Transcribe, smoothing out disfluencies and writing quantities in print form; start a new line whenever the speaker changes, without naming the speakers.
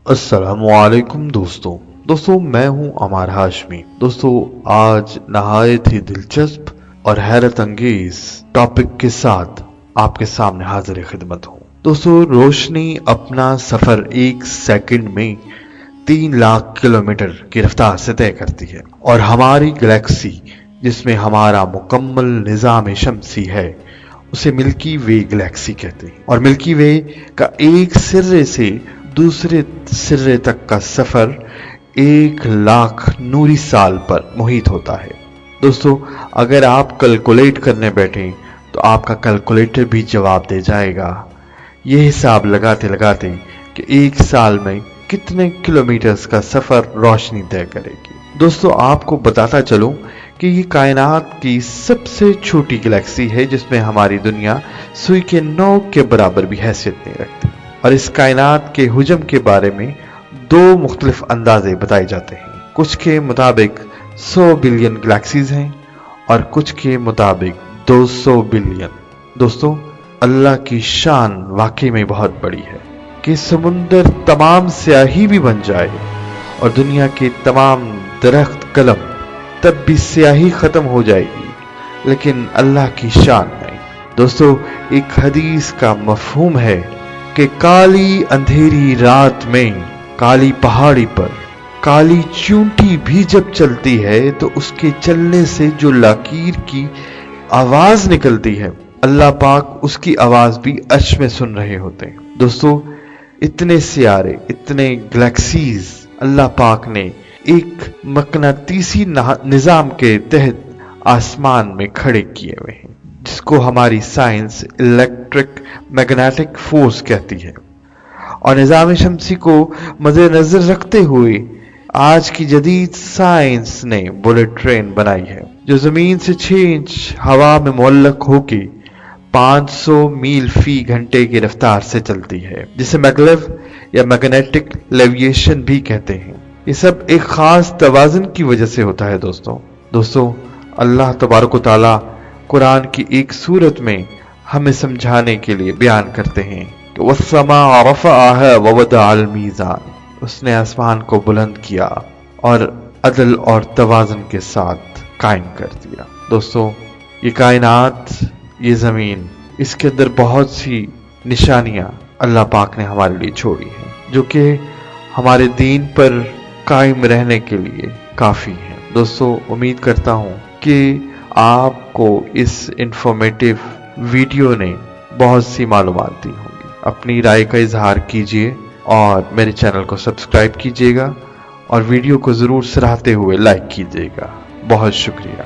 अस्सलामुअलैकुम दोस्तों मैं हूं अमार हाशमी। दोस्तों आज नहायत ही दिलचस्प और हैरत अंगेज टॉपिक के साथ आपके सामने हाजिर खिदमत हूं। दोस्तों रोशनी अपना सफर 1 सेकंड में 3 लाख किलोमीटर की रफ्तार से तय करती है और हमारी गैलेक्सी जिसमें हमारा मुकम्मल निज़ाम शमसी है उसे मिल्की वे गैलेक्सी कहते हैं। और मिल्की वे का एक सिरे से दूसरे सिरे तक का सफर 1 लाख नूरी साल पर मुहित होता है। दोस्तों अगर आप कैलकुलेट करने बैठें तो आपका कैलकुलेटर भी जवाब दे जाएगा। ये हिसाब लगाते लगाते कि 1 साल में कितने किलोमीटर्स का सफर रोशनी तय करेगी। दोस्तों आपको बताता चलूं कि ये कायनात की सबसे छोटी गैलेक्सी है जिसमें हमारी दुनिया सुई के नोक के बराबर भी हैसियत नहीं रखती। और इस कायनात के हुजम के बारे में 2 मुख्तलिफ अंदाजे बताए जाते हैं। कुछ के मुताबिक 100 बिलियन गैलेक्सीज हैं और कुछ के मुताबिक 200 बिलियन। दोस्तों अल्लाह की शान वाकई में बहुत बड़ी है कि समुंदर तमाम स्याही भी बन जाए और दुनिया के तमाम दरख्त कलम तब भी स्याही खत्म हो जाएगी, लेकिन अल्लाह की शान नहीं। दोस्तों एक हदीस का मफहूम है कि काली अंधेरी रात में काली पहाड़ी पर काली चूंटी भी जब चलती है तो उसके चलने से जो लकीर की आवाज निकलती है अल्लाह पाक उसकी आवाज भी अर्श में सुन रहे होते हैं। दोस्तों इतने सियारे इतने गैलेक्सीज अल्लाह पाक ने एक मकनातीसी निजाम के तहत आसमान में खड़े किए हुए हैं जिसको हमारी साइंस इलेक्ट्रिक मैग्नेटिक फोर्स कहती है। और निजाम शमसी को मद्देनजर रखते हुए आज की जदीद साइंस ने बुलेट ट्रेन बनाई है जो जमीन से 6 इंच हवा में मुअल्लक होके 500 मील फी घंटे की रफ्तार से चलती है, जिसे मैगलेव या मैग्नेटिक लेविएशन भी कहते हैं। ये सब एक खास तवाज़ुन की वजह से होता है। दोस्तों अल्लाह तबारक व तआला कुरान की एक सूरत में हमें समझाने के लिए बयान करते हैं कि वस्समा रफ़अहा व वदअल मीज़ान, उसने आसमान को बुलंद किया और अदल और तवाज़ुन के साथ कायम कर दिया। दोस्तों ये कायनात, ये ज़मीन, इसके अंदर बहुत सी निशानियां अल्लाह पाक ने हमारे लिए छोड़ी हैं जो कि हमारे दीन पर कायम रहने के लिए काफ़ी है। दोस्तों उम्मीद करता हूँ कि आपको इस इंफॉर्मेटिव वीडियो ने बहुत सी मालूमात दी होंगी। अपनी राय का इजहार कीजिए और मेरे चैनल को सब्सक्राइब कीजिएगा और वीडियो को ज़रूर सराहते हुए लाइक कीजिएगा। बहुत शुक्रिया।